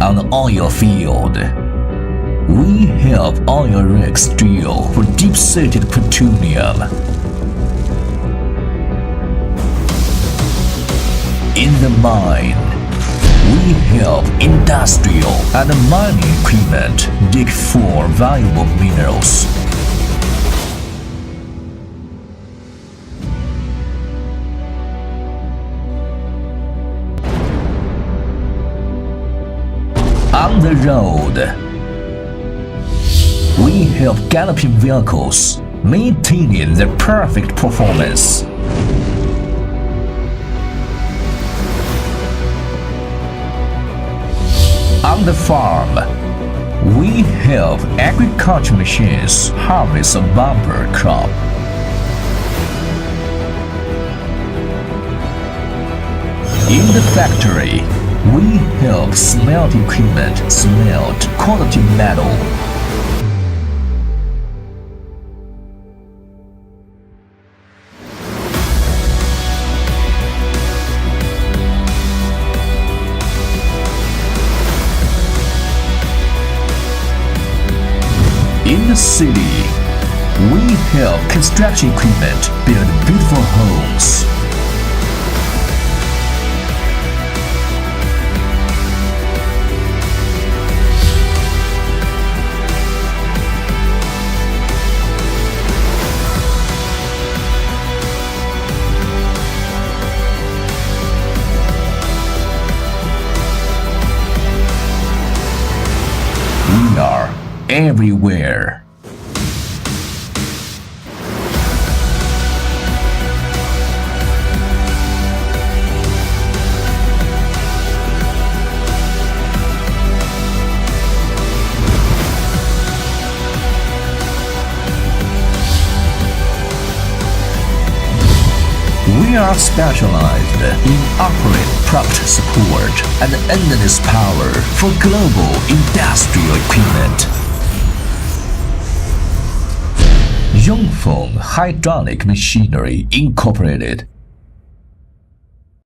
on the oil field. We help oil rigs drill for deep-seated plutonium. In the mine, we help industrial and mining equipment dig for valuable minerals. On the road, we help galloping vehicles maintaining their perfect performance. On the farm, we help agriculture machines harvest a bumper crop. In the factory, we help smelt equipment smelt quality metal. In the city, we help construction equipment build beautiful homes. We are everywhere. We are specialized in operate product support and endless power for global industrial equipment. Yongfeng Hydraulic Machinery Incorporated